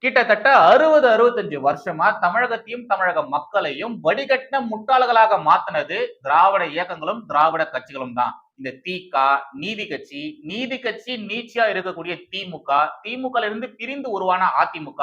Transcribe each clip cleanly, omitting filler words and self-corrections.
கிட்டத்தட்ட 60, 65 வருஷமா தமிழகத்தையும் தமிழக மக்களையும் வடிகட்டின முட்டாள்களாக மாத்தினது திராவிட இயக்கங்களும் திராவிட கட்சிகளும் தான். இந்த திக, நீதி கட்சி நீட்சியா இருக்கக்கூடிய திமுக, திமுக இருந்து பிரிந்து உருவான அதிமுக,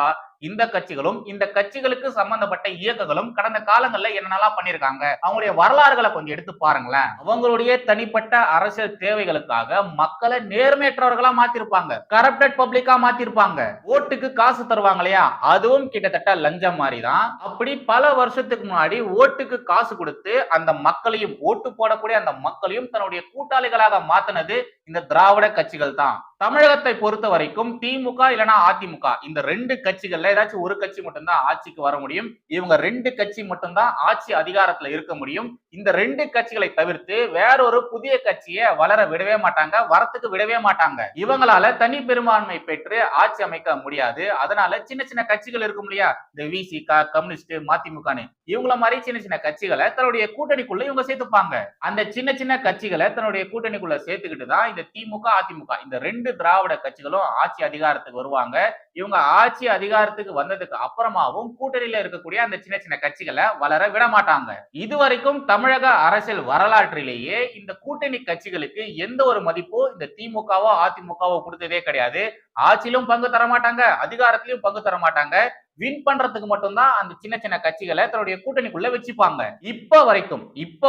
இந்த கட்சிகளும் இந்த கட்சிகளுக்கு சம்பந்தப்பட்ட இயக்கங்களும் கடந்த காலங்கள்ல என்னென்னலாம் பண்ணிருக்காங்க, அவங்களுடைய வரலாறுகளை கொஞ்சம் எடுத்து பாருங்களேன். அவங்களுடைய தனிப்பட்ட அரசியல் தேவைகளுக்காக மக்களை நேர்மையற்றவர்களா மாத்திருப்பாங்க, கரப்டட் பப்ளிக்கா மாத்திருப்பாங்க. ஓட்டுக்கு காசு தருவாங்க இல்லையா, அதுவும் கிட்டத்தட்ட லஞ்சம் மாதிரி தான். அப்படி பல வருஷத்துக்கு முன்னாடி ஓட்டுக்கு காசு கொடுத்து அந்த மக்களையும், ஓட்டு போடக்கூடிய அந்த மக்களையும் தன்னுடைய கூட்டாளிகளாக மாத்தினது இந்த திராவிட கட்சிகள் தான். தமிழகத்தை பொறுத்த வரைக்கும் திமுக இல்லனா அதிமுக, இந்த ரெண்டு கட்சிகள்ல ஏதாச்சும் ஒரு கட்சி மட்டும்தான் ஆட்சிக்கு வர முடியும். இவங்க ரெண்டு கட்சி மட்டும்தான் ஆட்சி அதிகாரத்துல இருக்க முடியும். இந்த ரெண்டு கட்சிகளை தவிர்த்து வேறொரு புதிய கட்சியை வளர விடவே மாட்டாங்க, வரத்துக்கு விடவே மாட்டாங்க. இவங்களால தனி பெரும்பான்மை பெற்று ஆட்சி அமைக்க முடியாது. அதனால சின்ன சின்ன கட்சிகள் இருக்கும் இல்லையா, இந்த விசிக, கம்யூனிஸ்ட், மதிமுகன்னு இவங்கள மாதிரி சின்ன சின்ன கட்சிகளை தன்னுடைய கூட்டணிக்குள்ள இவங்க சேர்த்துப்பாங்க. அந்த சின்ன சின்ன கட்சிகளை தன்னுடைய கூட்டணிக்குள்ள சேர்த்துக்கிட்டு தான் இந்த திமுக, அதிமுக இந்த ரெண்டு திராவிட கட்சிகளும் ஆட்சி அதிகாரத்துக்கு வருவாங்க. இவங்க ஆட்சி அதிகாரத்துக்கு வந்ததுக்கு அப்புறமாவும் கூட்டணியில இருக்கக்கூடிய அந்த சின்ன சின்ன கட்சிகளை வளர விட மாட்டாங்க. இதுவரைக்கும் தமிழக அரசியல் வரலாற்றிலேயே இந்த கூட்டணி கட்சிகளுக்கு எந்த ஒரு மதிப்போ இந்த திமுகவோ அதிமுகவோ கொடுத்ததே கிடையாது. ஆட்சியிலும் பங்கு தர மாட்டாங்க, அதிகாரத்திலும் பங்கு தர மாட்டாங்க. வின் பண்றதுக்கு மட்டும்தான் அந்த சின்ன சின்ன கட்சிகளை தன்னுடைய கூட்டணிக்குள்ள வச்சுப்பாங்க. இப்ப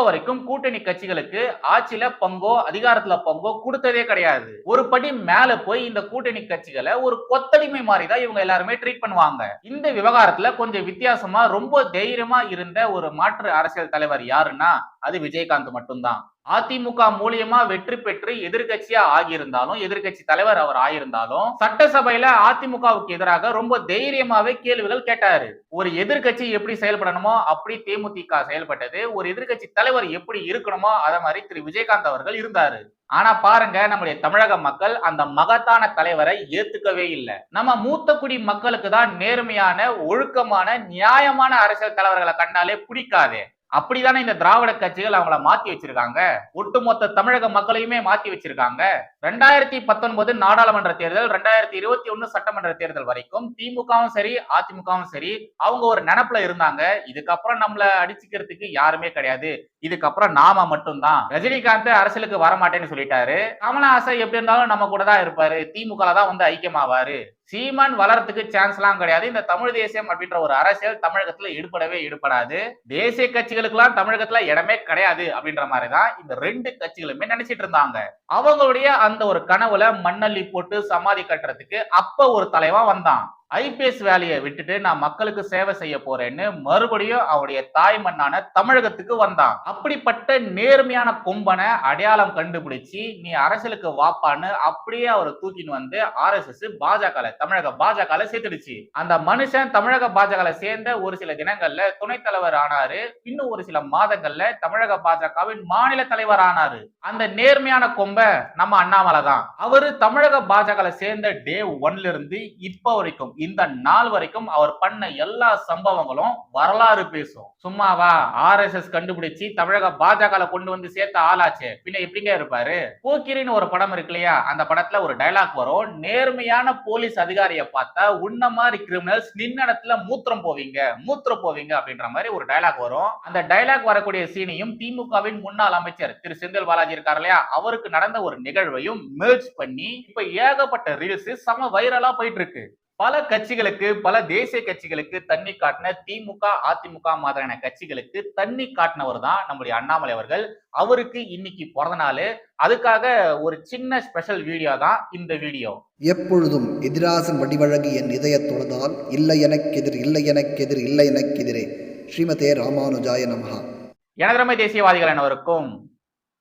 வரைக்கும் கூட்டணி கட்சிகளுக்கு ஆட்சியில பங்கோ அதிகாரத்துல பங்கோ கொடுத்ததே கிடையாது. ஒரு படி மேல போய் இந்த கூட்டணி கட்சிகளை ஒரு கொத்தடிமை மாதிரி தான் இவங்க எல்லாருமே ட்ரீட் பண்ணுவாங்க. இந்த விவகாரத்துல கொஞ்சம் வித்தியாசமா ரொம்ப தைரியமா இருந்த ஒரு மாற்று அரசியல் தலைவர் யாருன்னா அது விஜயகாந்த் மட்டும்தான். அதிமுக மூலியமா வெற்றி பெற்று எதிர்கட்சியா ஆகியிருந்தாலும், எதிர்கட்சி தலைவர் அவர் ஆயிருந்தாலும், சட்டசபையில அதிமுகவுக்கு எதிராக ரொம்ப தைரியமாவே கேள்விகள் கேட்டாரு. ஒரு எதிர்கட்சி எப்படி செயல்படணுமோ அப்படி தேமுதிக செயல்பட்டது, ஒரு எதிர்கட்சி தலைவர் எப்படி இருக்கணுமோ அத மாதிரி திரு விஜயகாந்த் அவர்கள் இருந்தாரு. ஆனா பாருங்க, நம்முடைய தமிழக மக்கள் அந்த மகத்தான தலைவரை ஏத்துக்கவே இல்லை. நம்ம மூத்த குடி மக்களுக்கு தான் நேர்மையான, ஒழுக்கமான, நியாயமான அரசியல் தலைவர்களை கண்டாலே பிடிக்காதே. அப்படித்தானே இந்த திராவிட கட்சிகள் அவங்கள மாத்தி வச்சிருக்காங்க, ஒட்டுமொத்த தமிழக மக்களையுமே மாத்தி வச்சிருக்காங்க. 2019 நாடாளுமன்ற தேர்தல், 2021 சட்டமன்ற தேர்தல் வரைக்கும் திமுகவும் சரி அதிமுகவும் சரி அவங்க ஒரு நினைப்புல இருந்தாங்க, இதுக்கப்புறம் நம்மள அடிச்சுக்கிறதுக்கு யாருமே கிடையாது, இதுக்கப்புறம் நாம மட்டும்தான். ரஜினிகாந்த் அரசியலுக்கு வரமாட்டேன்னு சொல்லிட்டாரு, கமலஹாசன் எப்படி இருந்தாலும் நம்ம கூட தான் இருப்பாரு, திமுக தான் வந்து ஐக்கியமாவாரு, சீமான் வளர்றதுக்கு சான்ஸ் எல்லாம் கிடையாது, இந்த தமிழ் தேசியம் அப்படின்ற ஒரு அரசியல் தமிழகத்துல ஈடுபடாது, தேசிய கட்சிகளுக்கு எல்லாம் தமிழகத்துல இடமே கிடையாது அப்படின்ற மாதிரிதான் இந்த ரெண்டு கட்சிகளுமே நினைச்சிட்டு இருந்தாங்க. அவங்களுடைய அந்த ஒரு கனவுல மண்ணள்ளி போட்டு சமாதி கட்டுறதுக்கு அப்ப ஒரு தலைவன் வந்தான். ஐபிஎஸ் வேலையை விட்டுட்டு நான் மக்களுக்கு சேவை செய்ய போறேன்னு மறுபடியும் அவருடைய தாய் மண்ணான தமிழகத்துக்கு வந்தான். அப்படிப்பட்ட நேர்மையான கொம்பனை அடையாளம் கண்டுபிடிச்சு நீ அரசியலுக்கு வாப்பான்னு அப்படியே அவர் தூக்கின்னு வந்து RSS பாஜக, தமிழக பாஜக சேர்த்துடுச்சு. அந்த மனுஷன் தமிழக பாஜக சேர்ந்த ஒரு சில தினங்கள்ல துணைத் தலைவர் ஆனாரு, இன்னும் ஒரு சில மாதங்கள்ல தமிழக பாஜகவின் மாநில தலைவர் ஆனாரு. அந்த நேர்மையான கொம்ப நம்ம அண்ணாமலை தான். அவரு தமிழக பாஜக சேர்ந்த டே 1ல இருந்து இப்ப வரைக்கும், இந்த நாள் வரைக்கும் அவர் பண்ண எல்லா சம்பவங்களும் வரலாறு பேசும். சும்மாவா RSS கண்டுபிடிச்சு தமிழக பாஜக கொண்டு வந்து சேர்த்த ஆளாச்சு, பின்ன எப்படிங்க இருப்பாரு? போக்கிரின்னு ஒரு படம் இருக்கு இல்லையா, அந்த படத்துல ஒரு டைலாக் வரும், நேர்மையான போலீஸ் அதிகாரியை பார்த்தா உன்ன மாதிரி கிரிமினல்ஸ் நின்னடத்துல மூத்திரம் போவீங்க அப்படின்ற மாதிரி ஒரு டைலாக் வரும். அந்த டைலாக் வரக்கூடிய சீனையும் திமுகவின் முன்னாள் அமைச்சர் திரு செந்தில் பாலாஜி இருக்கார் இல்லையா, அவருக்கு நடந்த ஒரு நிகழ்வையும் மெர்ஜ் பண்ணி இப்ப ஏகப்பட்ட ரீல்ஸ் செம வைரலா போயிட்டு இருக்கு. பல கட்சிகளுக்கு, பல தேசிய கட்சிகளுக்கு தண்ணி காட்டின திமுக அதிமுக மாதிரியான கட்சிகளுக்கு தண்ணி காட்டினவர் தான் நம்முடைய அண்ணாமலை அவர்கள். அவருக்கு இன்னைக்கு பிறந்த நாள், அதுக்காக ஒரு சின்ன ஸ்பெஷல் வீடியோ தான் இந்த வீடியோ. எப்பொழுதும் எதிராசன் வடிவழகு என் இதய தொழுதால் இல்லை எனக்கெதிர் இல்லை எனக்கெதிர் இல்லை எனக்கெதிரே. ஸ்ரீமதே ராமானுஜாய நமஹா. எனதருமை தேசியவாதிகள் அனைவருக்கும்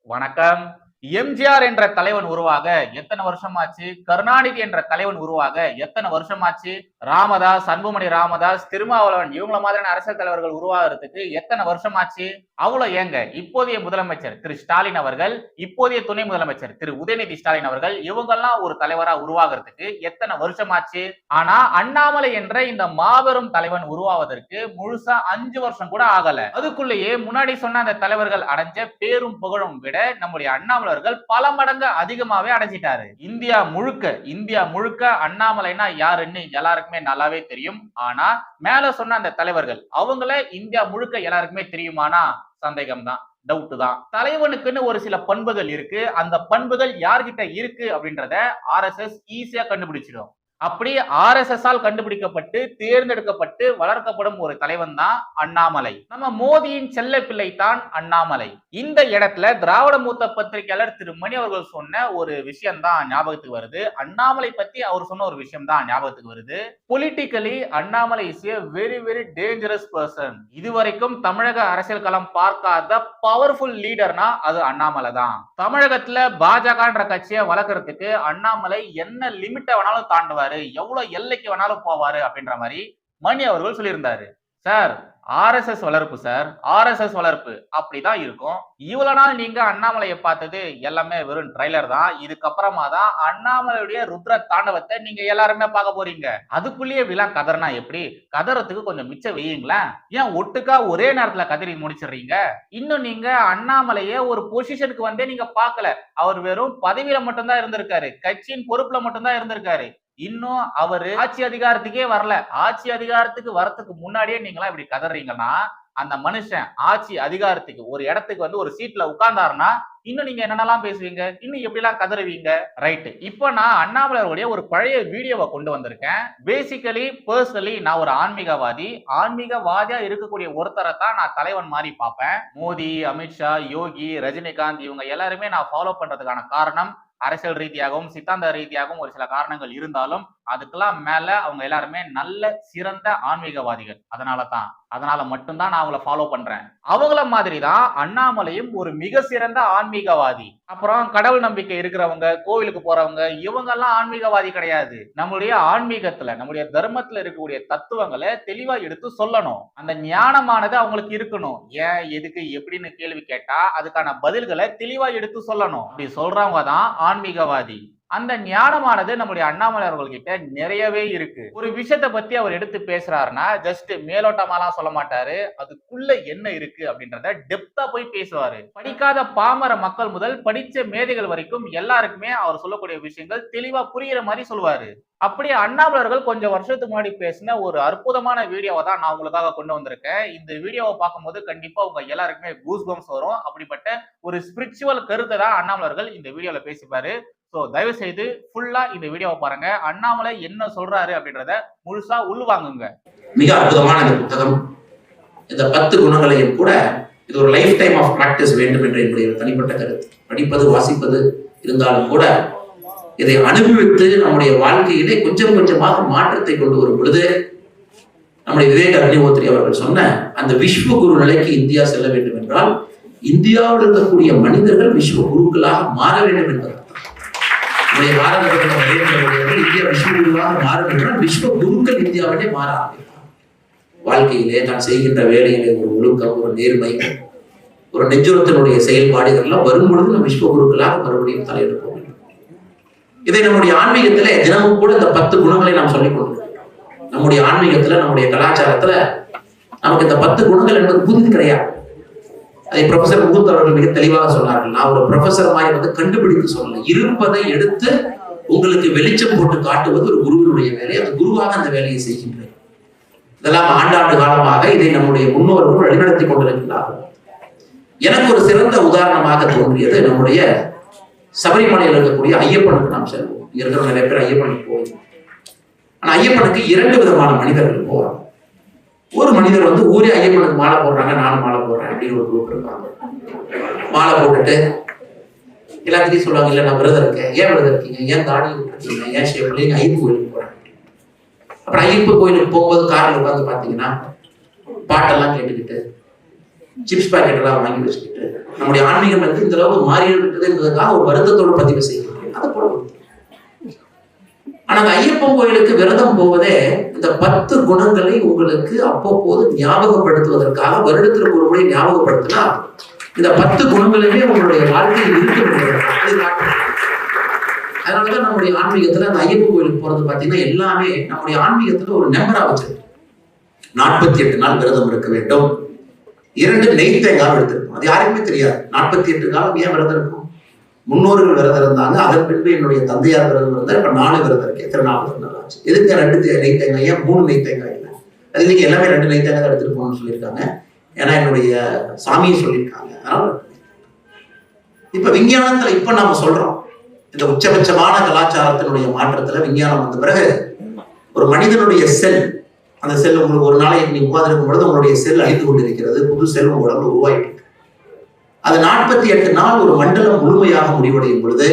வணக்கம். எம்ஜிஆர் என்ற தலைவன் உருவாக எத்தனை வருஷமாச்சு, கருணாநிதி என்ற தலைவன் உருவாக எத்தனை வருஷமாச்சு, ராமதாஸ், அன்புமணி ராமதாஸ், திருமாவளவன் இவங்கள மாதிரியான அரசியல் தலைவர்கள் உருவாகிறதுக்கு எத்தனை வருஷமாச்சு? அவ்வளவு ஏங்க, இப்போதைய முதலமைச்சர் திரு ஸ்டாலின் அவர்கள், இப்போதைய துணை முதலமைச்சர் திரு உதயநிதி ஸ்டாலின் அவர்கள், இவங்கெல்லாம் ஒரு தலைவரா உருவாகிறதுக்கு எத்தனை வருஷமாச்சு? ஆனா அண்ணாமலை என்ற இந்த மாபெரும் தலைவன் உருவாவதற்கு முழுசா 5 வருஷம் கூட ஆகல. அதுக்குள்ளேயே முன்னாடி சொன்ன அந்த தலைவர்கள் அடைஞ்ச பேரும் புகழும் விட நம்முடைய அண்ணாமலை அண்ணாமலர்கள் பல மடங்கு அதிகமாவே அடைஞ்சிட்டாரு. இந்தியா முழுக்க அண்ணாமலைனா யாருன்னு எல்லாருக்குமே நல்லாவே தெரியும். ஆனா மேல சொன்ன அந்த தலைவர்கள் அவங்கள இந்தியா முழுக்க எல்லாருக்குமே தெரியுமானா சந்தேகம் தான், டவுட் தான். தலைவனுக்குன்னு ஒரு சில பண்புகள் இருக்கு. அந்த பண்புகள் யார்கிட்ட இருக்கு அப்படின்றத RSS ஈஸியா கண்டுபிடிச்சிடும். அப்படி RSS ஆல் கண்டுபிடிக்கப்பட்டு தேர்ந்தெடுக்கப்பட்டு வளர்க்கப்படும் ஒரு தலைவன் தான் அண்ணாமலை. நம்ம மோடியின் செல்ல பிள்ளை தான் அண்ணாமலை. இந்த இடத்துல திராவிட மூத்த பத்திரிகையாளர் திரு மணி அவர்கள் சொன்ன ஒரு விஷயம் தான் ஞாபகத்துக்கு வருது. அண்ணாமலை பத்தி அவர் சொன்ன ஒரு விஷயம் தான் ஞாபகத்துக்கு வருது. Politically Annamalai is a very very dangerous person. இதுவரைக்கும் தமிழக அரசியல் களம் பார்க்காத பவர்ஃபுல் லீடர்னா அது அண்ணாமலை தான். தமிழகத்துல பாஜகன்ற கட்சியை வளர்க்கறதுக்கு அண்ணாமலை என்ன லிமிட்டை வேணாலும் தாண்டுவாரு, எவ்வளவு எல்லைக்கு வேணாலும் போவாரு அப்படின்ற மாதிரி மணி அவர்கள் சொல்லியிருந்தாரு. சார் RSS வளர்ப்பு சார், RSS வளர்ப்பு அப்படிதான் இருக்கும். இவ்வளவு நாள் நீங்க அண்ணாமலையை பார்த்தது எல்லாமே வெறும் ட்ரைலர் தான். இதுக்கப்புறமா தான் அண்ணாமலையுடைய ருத்ர தாண்டவத்தை நீங்க எல்லாருமே பார்க்க போறீங்க. அதுக்குள்ளேயே இப்படிலாம் கதறனா எப்படி? கதறதுக்கு கொஞ்சம் மிச்சம் வையுங்களேன். ஏன் ஒட்டுக்கா ஒரே நேரத்துல கதறி முடிச்சிடுறீங்க? இன்னும் நீங்க அண்ணாமலையை ஒரு பொசிஷனுக்கு வந்தே நீங்க பார்க்கல. அவர் வெறும் பதவியில மட்டும்தான் இருந்திருக்காரு, கட்சியின் பொறுப்புல மட்டும்தான் இருந்திருக்காரு. இன்னும் அவரு ஆட்சி அதிகாரத்துக்கே வரல. ஆட்சி அதிகாரத்துக்கு வரதுக்கு முன்னாடியே நீங்களா இப்படி கதறீங்கன்னா அந்த மனுஷன் ஆட்சி அதிகாரத்துக்கு ஒரு இடத்துக்கு வந்து ஒரு சீட்ல உட்கார்ந்தாருன்னா இன்னும் நீங்க என்னென்னலாம் பேசுவீங்க, இன்னும் எப்படி எல்லாம் கதறுவீங்க? ரைட். இப்போ நான் அண்ணாமலையுடைய ஒரு பழைய வீடியோவை கொண்டு வந்திருக்கேன். பேசிக்கலி பர்சனலி நான் ஒரு ஆன்மீகவாதியா இருக்கக்கூடிய ஒருத்தரை தான் நான் தலைவன் மாதிரி பார்ப்பேன். மோடி, அமித்ஷா, யோகி, ரஜினிகாந்த் இவங்க எல்லாருமே நான் ஃபாலோ பண்றதுக்கான காரணம் அரசியல் ரீதியாகவும் சித்தாந்த ரீதியாகவும் ஒரு சில காரணங்கள் இருந்தாலும் அதுக்கெல்லாம் மேல அவங்க எல்லாருமே நல்ல சிறந்த ஆன்மீகவாதிகள். அதனால மட்டும்தான் நான் அவங்கள ஃபாலோ பண்றேன். அவங்கள மாதிரி தான் அண்ணாமலையும் ஒரு மிக சிறந்த ஆன்மீகவாதி. அப்புறம் கடவுள் நம்பிக்கை இருக்கிறவங்க, கோவிலுக்கு போறவங்க இவங்க எல்லாம் ஆன்மீகவாதி கிடையாது. நம்முடைய ஆன்மீகத்துல நம்முடைய தர்மத்துல இருக்கக்கூடிய தத்துவங்களை தெளிவா எடுத்து சொல்லணும். அந்த ஞானமானது அவங்களுக்கு இருக்கணும். ஏன், எதுக்கு, எப்படின்னு கேள்வி கேட்டா அதுக்கான பதில்களை தெளிவா எடுத்து சொல்லணும். அப்படி சொல்றவங்க தான் ஆன்மீகவாதி. அந்த ஞானமானது நம்முடைய அண்ணாமலை அவர்கள்கிட்ட நிறையவே இருக்கு. ஒரு விஷயத்தை பத்தி அவர் எடுத்து பேசுறாருன்னா ஜஸ்ட் மேலோட்டமாலாம் சொல்ல மாட்டாரு. அதுக்குள்ள என்ன இருக்கு அப்படின்றத டெப்தா போய் பேசுவாரு. படிக்காத பாமர மக்கள் முதல் படிச்ச மேதைகள் வரைக்கும் எல்லாருக்குமே அவர் சொல்லக்கூடிய விஷயங்கள் தெளிவா புரியுற மாதிரி சொல்லுவாரு. அப்படியே அண்ணாமலர்கள் கொஞ்சம் வருஷத்துக்கு முன்னாடி பேசின ஒரு அற்புதமான வீடியோவை தான் நான் உங்களுக்காக கொண்டு வந்திருக்கேன். இந்த வீடியோவை பார்க்கும்போது கண்டிப்பா உங்க எல்லாருக்குமே கூஸ் பம்ப்ஸ் வரும். அப்படிப்பட்ட ஒரு ஸ்பிரிச்சுவல் கருத்தை தான் அண்ணாமலர்கள் இந்த வீடியோல பேசிப்பாரு. சோ தயவு செய்து ஃபுல்லா இந்த வீடியோவை பாருங்க. அண்ணாமலை என்ன சொல்றாரு அப்படின்றத முழுசா உள்வாங்குங்க. மிக அற்புதமான இந்த புத்தகம். இந்த 10 குணங்களையும் கூட இது ஒரு லைஃப் டைம் ஆஃப் பிராக்டிஸ் வேண்டும் என்ற என்னுடைய தனிப்பட்ட கருத்து. படிப்பது, வாசிப்பது இருந்தாலும் கூட இதை அனுபவித்து நம்முடைய வாழ்க்கையிலே கொஞ்சம் கொஞ்சமாக மாற்றத்தை கொண்டு வரும் பொழுது நம்முடைய விவேக் அக்னிஹோத்ரி அவர்கள் சொன்ன அந்த விஸ்வ குரு நிலைக்கு இந்தியா செல்ல வேண்டும் என்றால் இந்தியாவில் இருக்கக்கூடிய மனிதர்கள் விஸ்வ குருக்களாக மாற வேண்டும் என்பது நம்முடைய பாரத பிரதமர் இந்தியா விஸ்வ குருவாக மாற வேண்டும். விஸ்வ குருக்கள் இந்தியாவிலே மாற ஆரம்பித்தார். வாழ்க்கையிலே தான் செய்கின்ற வேலையிலே ஒரு ஒழுக்கம், ஒரு நேர்மை, ஒரு நெஞ்சுரத்தினுடைய செயல்பாடுகள் எல்லாம் வரும் பொழுது நம்ம விஸ்வ குருக்களாக மறுபடியும் தலையெடுப்போம். இதை நம்முடைய ஆன்மீகத்துல தினமும் கூட இந்த 10 குணங்களை நாம் சொல்லிக் கொண்டிருக்கிறோம். நம்முடைய ஆன்மீகத்துல, நம்முடைய கலாச்சாரத்துல நமக்கு இந்த 10 குணங்கள் என்பது புதிது கிடையாது. அதை ப்ரொஃபசர் முகுந்த் அவர்கள் மிக தெளிவாக சொன்னார்கள். நான் ஒரு ப்ரொஃபசர் மாதிரி வந்து கண்டுபிடித்து சொல்லல, இருப்பதை எடுத்து உங்களுக்கு வெளிச்சம் போட்டு காட்டுவது ஒரு குருவினுடைய வேலை. அந்த குருவாக அந்த வேலையை செய்கின்றேன். இதெல்லாம் ஆண்டாண்டு காலமாக இதை நம்முடைய முன்னோர்கள் வழிநடத்தி கொண்டிருக்கிறார்கள். எனக்கு ஒரு சிறந்த உதாரணமாக தோன்றியது நம்முடைய சபரிமலையில் இருக்கக்கூடிய ஐயப்பனுக்கு நாம் செல்வோம். இங்க இருக்கிற நிறைய பேர் ஐயப்பனுக்கு போவோம். ஆனா ஐயப்பனுக்கு 2 விதமான மனிதர்கள் போறாங்க. ஒரு மனிதர் வந்து ஊரே ஐயப்பனுக்கு மாலை போடுறாங்க, நானும் மாலை போடுறேன் அப்படின்னு ஒரு குரூப் இருப்பாங்க. மாலை போட்டுட்டு எல்லாத்தையும் சொல்லுவாங்க, இல்ல நான் விரதம் இருக்கேன். ஏன் விரதம் இருக்கீங்க? ஏன் தாடி விட்டுருக்கீங்க? ஏன் ஷேப்ல ஐயப்ப கோயிலுக்கு போறேன். அப்புறம் ஐயப்ப கோயிலுக்கு போகும்போது காரில் உட்காந்து பாத்தீங்கன்னா பாட்டெல்லாம் கேட்டுக்கிட்டு சிப்ஸ் பாக்கெட் எல்லாம் வாங்கி வச்சுக்கிட்டு நம்முடைய ஆன்மீகம் வந்து இந்த அளவுக்கு மாறி இருக்குது என்பதற்காக ஒரு வருத்தத்தோடு பதிவு செய்கிறேன். அதை போல ஆனா அந்த ஐயப்பன் கோயிலுக்கு விரதம் போவதே இந்த 10 குணங்களை உங்களுக்கு அவ்வப்போது ஞாபகப்படுத்துவதற்காக வருடத்திற்கு ஒரு முறை ஞாபகப்படுத்தினா இந்த 10 குணங்களுமே உங்களுடைய வாழ்க்கையில் இருக்க. அதனாலதான் நம்முடைய ஆன்மீகத்துல அந்த ஐயப்பன் கோயிலுக்கு போறது பாத்தீங்கன்னா எல்லாமே நம்முடைய ஆன்மீகத்துல ஒரு நம்பரா வச்சிருக்கு. 48 நாள் விரதம் இருக்க வேண்டும். 2 நெய் தேங்காய் எடுத்திருக்கும். அது யாருக்குமே தெரியாது. 48 காலம் ஏன் விரதம் இருக்கும்? முன்னோர்கள் விரதம் இருந்தாங்க. அதன் பின்பு என்னுடைய தந்தையார் விரதம் இருந்தார். இப்ப 4 விரதம் இருக்கு. எத்தனை 40 நாள் ஆச்சு. எதுக்கு 2 நெய் தேங்காய், ஏன் 3 நெய் தேங்காய் இல்லை? அது இன்னைக்கு எல்லாமே 2 நெய் தேங்காய் எடுத்துட்டு போகணும்னு சொல்லியிருக்காங்க. ஏன்னா என்னுடைய சாமியை சொல்லியிருக்காங்க. அதனால இப்ப விஞ்ஞானத்துல இப்ப நாம சொல்றோம், இந்த உச்சபட்சமான கலாச்சாரத்தினுடைய மாற்றத்துல விஞ்ஞானம் வந்த பிறகு ஒரு மனிதனுடைய செல், அந்த செல் உங்களுக்கு ஒரு நாளைக்கு நீங்க உட்கார்ந்து பொழுது உங்களுடைய செல் அழிந்து கொண்டிருக்கிறது, புது செல் உங்க உடம்புல உருவாயிட்டு இருக்கு. அது 48 நாள் ஒரு மண்டலம் முழுமையாக முடிவடையும் பொழுது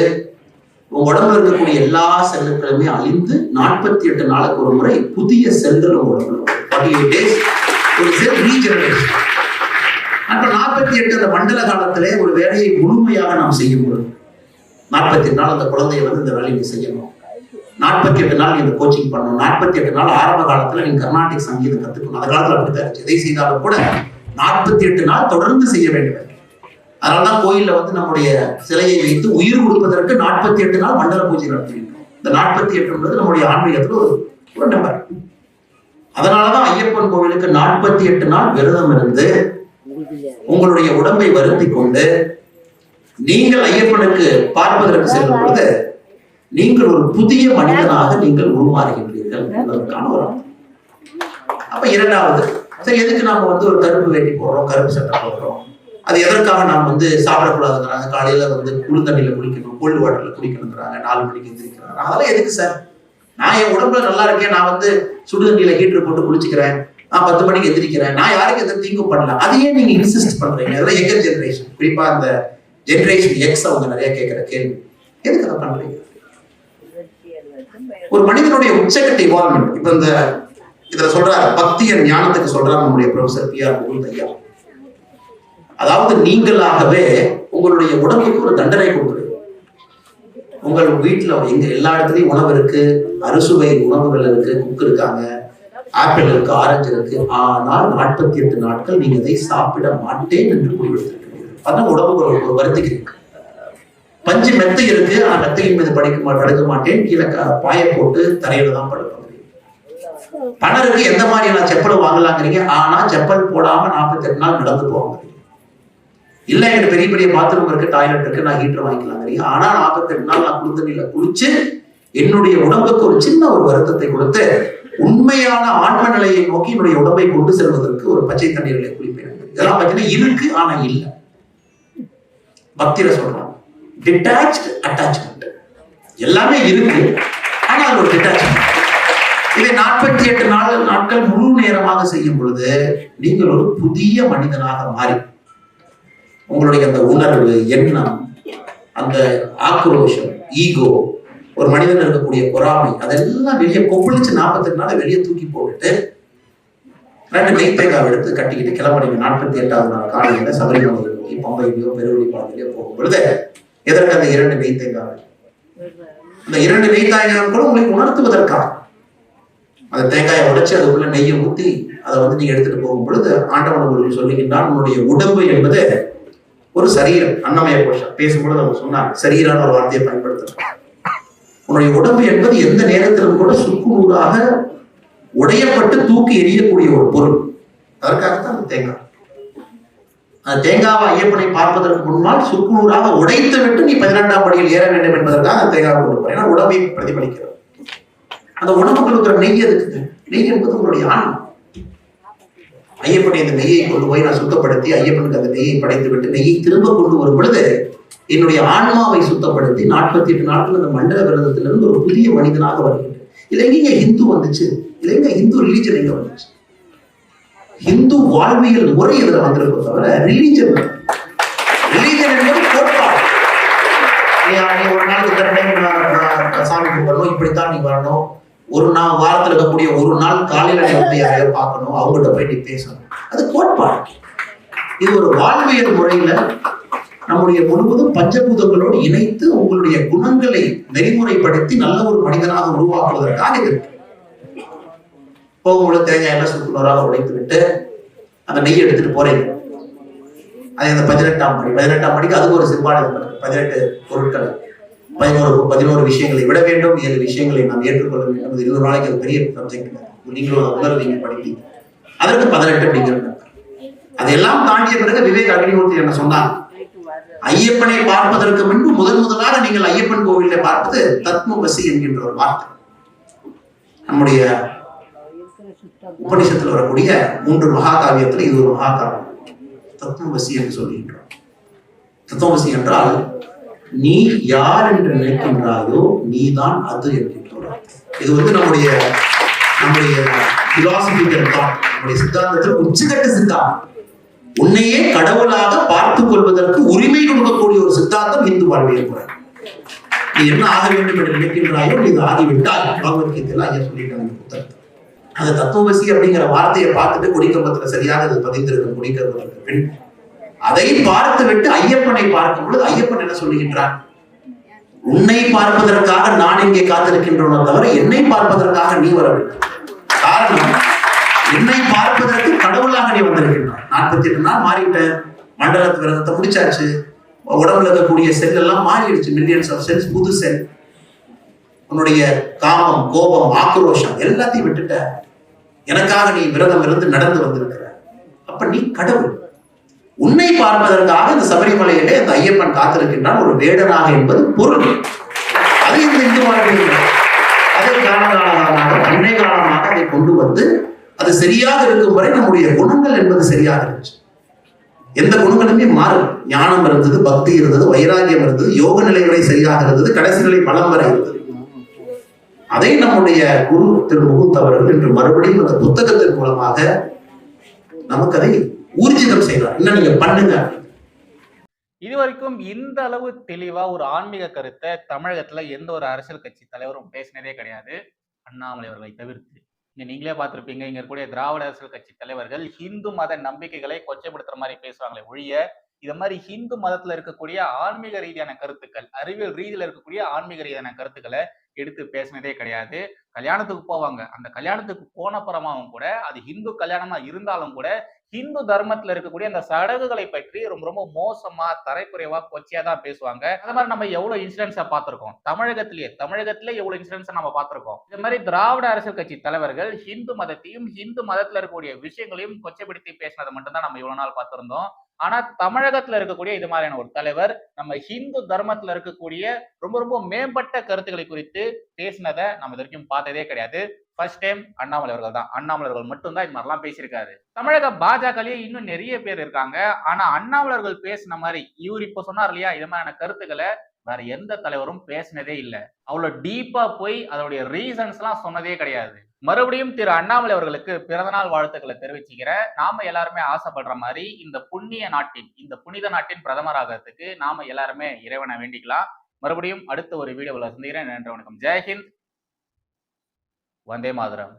உங்க உடம்புல இருக்கக்கூடிய எல்லா செல்லுகளுமே அழிந்து 48 நாளுக்கு ஒரு முறை புதிய செல்கள் உங்க உடம்புல 48 days ஒரு செல் ரீஜெனரேஷன். அப்ப 48 அந்த மண்டல காலத்திலே ஒரு வேலையை முழுமையாக நாம் செய்யும் பொழுது 48 நாள் அந்த குழந்தைய இந்த வேலையை நீ செய்யணும், 48 நாள் நீ இந்த கோச்சிங் பண்ணணும், 48 நாள் ஆரம்ப காலத்துல நீங்க கர்நாடிக் சங்கீதம் கத்துக்கணும். அந்த காலத்துல அப்படித்தான் எதை செய்தாலும் கூட 48 நாள் தொடர்ந்து செய்ய வேண்டும். அதனாலதான் கோயில்ல நம்முடைய சிலையை வைத்து உயிர் கொடுப்பதற்கு 48 நாள் மண்டல பூஜை நடத்துகிறோம். இந்த 48 நம்முடைய ஆன்மீகத்துல ஒரு நம்பர். அதனாலதான் ஐயப்பன் கோவிலுக்கு 48 நாள் விரதம் இருந்து உங்களுடைய உடம்பை வருத்தி கொண்டு நீங்கள் ஐயப்பனுக்கு பார்ப்பதற்கு செல்லும் பொழுது நீங்கள் ஒரு புதிய மனிதனாக நீங்கள் உருமாறுகின்றீர்கள் என்பதற்கான ஒரு அர்த்தம். அப்ப இரண்டாவது, சரி எதுக்கு நாம ஒரு கருப்பு வேட்டி போடுறோம், கருப்பு சட்டை போடுறோம், அது எதற்காக நாம் சாப்பிடக்கூடாதுங்கிறாங்க. காலையில குளிர் தண்ணியில குளிக்கணும், கோல்டு வாட்டர்ல குளிக்கணுங்கிறாங்க, 4 மணிக்கு எந்திரிக்கிறாங்க. அதெல்லாம் எதுக்கு சார்? நான் என் உடம்புல நல்லா இருக்கேன், நான் சுடு தண்ணியில ஹீட்டர் போட்டு குளிச்சுக்கிறேன், நான் 10 மணிக்கு எந்திரிக்கிறேன், நான் யாருக்கு எந்த தீங்கும் பண்ணல. அதையே நீங்க இன்சிஸ்ட் பண்றீங்க. அதெல்லாம் எங்கர் ஜெனரேஷன், குறிப்பா அந்த ஜெனரேஷன் எக்ஸ் அவங்க நிறைய கேட்கிற கேள்வி, எதுக்கு அதை பண்றீங்க? ஒரு மனிதனுடைய உச்சகட்ட இவால்வ்மெண்ட் இப்ப இதுல சொல்றாரு, பக்தியன் ஞானத்துக்கு சொல்றாரு நம்முடைய ப்ரொஃபசர் பி.ஆர். முகுந்தையா. அதாவது நீங்களாகவே உங்களுடைய உடம்புக்கு ஒரு தண்டனை கொடுக்குறீங்க. உங்கள் வீட்டுல எங்க எல்லா இடத்துலயும் உணவு இருக்கு, அறுசுவை உணவுகள் இருக்கு, குக் இருக்காங்க, ஆப்பிள் இருக்கு, ஆரஞ்சு இருக்கு. ஆனால் 48 நாட்கள் நீங்க இதை சாப்பிட மாட்டேன் என்று முடிவெடுத்திருக்கிறீர்கள். அதான் உடம்புக்கு ஒரு வருத்திக்கிறீங்க. பஞ்சு மெத்தை இருக்கு, ஆனா மெத்தையின் மீது படுக்க மாட்டேன், கீழே பாய போட்டு தரையில தான் படுக்க. பணம் இருக்கு, எந்த மாதிரி நான் செப்பல் வாங்கலாங்கிறீங்க, ஆனா செப்பல் போடாம 48 நாள் நடந்து போவாங்க. இல்ல எனக்கு பெரிய பெரிய பாத்ரூம் இருக்கு, டாய்லெட் இருக்கு, நான் ஹீட்டர் வாங்கிக்கலாங்கிறீங்க. ஆனா 48 நாள் நான் குளிர்தண்ணியில குளிச்சு என்னுடைய உடம்புக்கு ஒரு சின்ன ஒரு வருத்தத்தை கொடுத்து உண்மையான ஆன்ம நிலையை நோக்கி என்னுடைய உடம்பை கொண்டு செல்வதற்கு ஒரு பச்சை தண்ணீர்களை குளிப்பேன். இதெல்லாம் பார்த்தீங்கன்னா இருக்கு, ஆனா இல்ல. பக்தியில சொல்றாங்க டிட்டாச்ட் அட்டாச்மெண்ட். எல்லாமே இருக்கு, ஆனா அது ஒரு டிட்டாச்மெண்ட். இதை 48 நாட்கள் முழு நேரமாக செய்யும் பொழுது நீங்கள் ஒரு புதிய மனிதனாக மாறி உங்களுடைய அந்த உணர்வு, எண்ணம், அந்த ஆக்ரோஷம், ஈகோ, ஒரு மனிதன் இருக்கக்கூடிய பொறாமை, அதெல்லாம் வெளியே கொப்பளிச்சு 48 நாள் வெளியே தூக்கி போட்டுட்டு 2 நெய் தேங்காய் எடுத்து கட்டிக்கிட்டு கிளம்புறீங்க. 48வது நாள் காலையில சபரிமலை நோக்கி பம்பையிலையோ பெருவழி பாதையிலையோ போகும் பொழுது எதற்கு அந்த 2 நெய் தேங்காய்? அந்த 2 நெய் தேங்காய் கூட உங்களுக்கு உணர்த்துவதற்காக அந்த தேங்காயை உடைச்சு அதுக்குள்ள நெய்யை ஊத்தி அதை நீங்க எடுத்துட்டு போகும் பொழுது ஆண்டவன் உங்களுக்கு சொல்லுகின்றான், உன்னுடைய உடம்பு என்பது ஒரு சரீரம். அன்னமய கோஷம் பேசும்பொழுது அவங்க சொன்னாங்க, சரீரான ஒரு வார்த்தையை பயன்படுத்துறாங்க. உன்னுடைய உடம்பு என்பது எந்த நேரத்திலும் கூட சுக்குநூறாக உடையப்பட்டு தூக்கி எறியக்கூடிய ஒரு பொருள். அதற்காகத்தான் அந்த தேங்காய். அந்த தேங்காவை ஐயப்பனை பார்ப்பதற்கு முன்னால் சுக்குநூறாக உடைத்து விட்டு நீ 12ஆம் படியில் ஏற வேண்டும் என்பதற்காக அந்த தேங்காவை கொண்டு போறேன். ஏன்னா உடம்பை பிரதிபலிக்கிறது. அந்த உடம்புக்கு இருக்கிற நெய் எதுக்கு? நெய் என்பது உங்களுடைய ஆன்மா. ஐயப்பனை அந்த நெய்யை கொண்டு போய் நான் சுத்தப்படுத்தி ஐயப்பனுக்கு அந்த நெய்யை படைத்து விட்டு நெய்யை திரும்ப கொண்டு வரும் பொழுது என்னுடைய ஆன்மாவை சுத்தப்படுத்தி 48 நாட்கள் அந்த மண்டல விரதத்திலிருந்து ஒரு புதிய மனிதனாக வருகின்றேன். இதுல எங்க ஹிந்து வந்துச்சு? இதுல எங்க ஹிந்து ரிலீஜன் எங்க வந்துச்சு? ஹிந்து வாழ்வியல் முறை இதுல வந்திருக்கும் தவிர ரிலீஜன் என்பது கோட்பாடு. ஒரு நாளைக்கு இத்தனை டைம் சாமி கும்பிடணும், இப்படித்தான் நீ வரணும், ஒரு நாள் வாரத்தில் இருக்கக்கூடிய ஒரு நாள் காலையில நீ யாரையோ பார்க்கணும், அவங்ககிட்ட போய் நீ பேசணும், அது கோட்பாடு. இது ஒரு வாழ்வியல் முறையில நம்முடைய முழுவதும் பஞ்சபூதங்களோடு இணைத்து உங்களுடைய குணங்களை நெறிமுறைப்படுத்தி நல்ல ஒரு மனிதனாக உருவாக்குவதற்காக இது போகும்போது தேங்காய் எல்லாம் சுக்குநூறாக உடைத்து விட்டு அந்த நெய்யை எடுத்துட்டு போறீங்க. அது அந்த 18ஆம் படிக்கு அதுக்கு ஒரு சிம்பாலிசம் 18 பொருட்கள் 11 விஷயங்களை விட வேண்டும், 7 விஷயங்களை நாம் ஏற்றுக்கொள்ள வேண்டும். 20 நாளைக்கு அது பெரிய சப்ஜெக்ட். நீங்களும் உணர்வீங்க படிப்பீங்க. அதற்கு 18 அப்படிங்கிறது. அதையெல்லாம் தாண்டிய பிறகு விவேக் அக்னிஹோத்ரி என்ன சொன்னார்? ஐயப்பனை பார்ப்பதற்கு முன்பு முதலாக நீங்கள் ஐயப்பன் கோவிலை பார்ப்பது தத்மவசி என்கின்ற ஒரு வார்த்தை. நம்முடைய உபநிஷத்துல வரக்கூடிய 3 மகாகாவியத்துல இது ஒரு மகாகாவியம். தத்மவசி என்று சொல்கின்றோம். தத்துவமசி என்றால் நீ யார் என்று நினைக்கின்றாயோ நீதான் அது என்கின்றோம். இது நம்முடைய பிலாசபிக்கல் தாட், நம்முடைய சித்தாந்தத்தில் உச்சகட்ட சித்தாந்தம். உன்னையே கடவுளாக பார்த்துக் கொள்வதற்கு உரிமை கொடுக்கக்கூடிய ஒரு சித்தாந்தம் இந்து வாழ்வியல் முறை. நீ என்ன ஆக வேண்டும் என்று நினைக்கின்றாயோ நீ ஆகிவிட்டால் பகவத்கீதையில ஐயா சொல்லிட்டாங்க புத்தகத்தை. அந்த தத்துவமசி அப்படிங்கிற வார்த்தையை பார்த்துட்டு கொடிக்கம்பத்துல சரியாக அது பதிந்திருக்கும். கொடிக்கம்பத்திற்கு பின் அதை பார்த்து விட்டு ஐயப்பனை பார்க்கும் பொழுது ஐயப்பன் என்ன சொல்லுகின்றான்? உன்னை பார்ப்பதற்காக நான் இங்கே காத்திருக்கின்றோம் தவிர என்னை பார்ப்பதற்காக நீ வரவில்லை. காரணம், என்னை பார்ப்பதற்கு கடவுளாக நீ வந்திருக்கின்றான். 48 நாள் மாறிட்ட, மண்டலத்து விரதத்தை முடிச்சாச்சு, உடம்புல இருக்கக்கூடிய செல் எல்லாம் மாறிடுச்சு, மில்லியன்ஸ் ஆஃப் செல்ஸ், புது செல். உன்னுடைய காமம், கோபம், ஆக்ரோஷம் எல்லாத்தையும் விட்டுட்ட, எனக்காக நீ விரதம் இருந்து நடந்து வந்திருக்கிற. அப்ப நீ கடவுள். உன்னை பார்ப்பதற்காக இந்த சபரிமலையிலே அந்த ஐயப்பன் காத்திருக்கின்றான் ஒரு வேடனாக என்பது பொருள். அது இந்த இந்து வாழ்க்கையில் அதை காலகாலமாக அன்னை காலமாக அதை கொண்டு வந்து அது சரியாக இருக்கும் வரை நம்முடைய குணங்கள் என்பது சரியாக இருந்துச்சு. எந்த குணங்களுமே மாறும். ஞானம் இருந்தது, பக்தி இருந்தது, வைராகியம் இருந்தது, யோக நிலைகளை சரியாக இருந்தது, கடைசி நிலை பலம் வரை இருந்தது. அதை நம்முடைய குரு திரு முகுந்த் அவர்கள் இன்று மறுபடியும் அந்த புத்தகத்தின் மூலமாக நமக்கு அதை ஊர்ஜிதம் செய்யலாம். என்ன நீங்க பண்ணுங்க. இதுவரைக்கும் இந்த அளவு தெளிவா ஒரு ஆன்மீக கருத்தை தமிழகத்துல எந்த ஒரு அரசியல் கட்சி தலைவரும் பேசினதே கிடையாது, அண்ணாமலை அவர்களை தவிர்த்து. நீங்களே பார்த்திருப்பீங்க, இங்க இருக்கக்கூடிய திராவிட அரசியல் கட்சி தலைவர்கள் ஹிந்து மத நம்பிக்கைகளை கொச்சைப்படுத்துற மாதிரி பேசுவாங்களே ஒழிய, இது மாதிரி ஹிந்து மதத்துல இருக்கக்கூடிய ஆன்மீக ரீதியான கருத்துக்கள், அறிவியல் ரீதியில இருக்கக்கூடிய ஆன்மீக ரீதியான கருத்துக்களை எடுத்து பேசினதே கிடையாது. கல்யாணத்துக்கு போவாங்க, அந்த கல்யாணத்துக்கு போன புறமாவும் கூட அது ஹிந்து கல்யாணமா இருந்தாலும் கூட ஹிந்து தர்மத்துல இருக்கக்கூடிய அந்த சடங்குகளை பற்றி ரொம்ப ரொம்ப மோசமா, தரைக்குறைவா, கொச்சையா தான் பேசுவாங்க. அது மாதிரி நம்ம எவ்வளவு இன்சிடென்ட்ஸா பார்த்திருக்கோம். தமிழகத்திலே எவ்வளவு இன்சிடென்ட்ஸ் நம்ம பார்த்திருக்கோம். இது மாதிரி திராவிட அரசியல் கட்சி தலைவர்கள் ஹிந்து மதத்தையும் ஹிந்து மதத்துல இருக்கக்கூடிய விஷயங்களையும் கொச்சைப்படுத்தி பேசினதை மட்டும்தான் நம்ம இவ்வளவு நாள் பார்த்திருந்தோம். ஆனா தமிழகத்துல இருக்கக்கூடிய இது மாதிரியான ஒரு தலைவர் நம்ம ஹிந்து தர்மத்துல இருக்கக்கூடிய ரொம்ப ரொம்ப மேம்பட்ட கருத்துக்களை குறித்து பேசினதை நம்ம இது வரைக்கும் பார்த்ததே கிடையாது. ஃபர்ஸ்ட் டைம் அண்ணாமலை அவர்கள் தான். அண்ணாமலை அவர்கள் மட்டும்தான் இது மாதிரிலாம் பேசியிருக்காரு. தமிழக பாஜகலயே இன்னும் நிறைய பேர் இருக்காங்க. ஆனா அண்ணாமலை அவர்கள் பேசின மாதிரி இவர் இப்ப சொன்னார் இல்லையா, இது மாதிரியான கருத்துக்களை வேற எந்த தலைவரும் பேசினதே இல்லை. அவ்வளவு டீப்பா போய் அதோடைய ரீசன்ஸ் எல்லாம் சொன்னதே கிடையாது. மறுபடியும் திரு அண்ணாமலை அவர்களுக்கு பிறந்தநாள் வாழ்த்துக்களை தெரிவிச்சுக்கிறேன். நாம எல்லாருமே ஆசைப்படுற மாதிரி இந்த புனித நாட்டின் பிரதமராகிறதுக்கு நாம எல்லாருமே இறைவனை வேண்டிக்கலாம். மறுபடியும் அடுத்த ஒரு வீடியோவில் சந்திக்கிறேன். நன்றி, வணக்கம். ஜெய்ஹிந்த். வந்தே மாதரம்.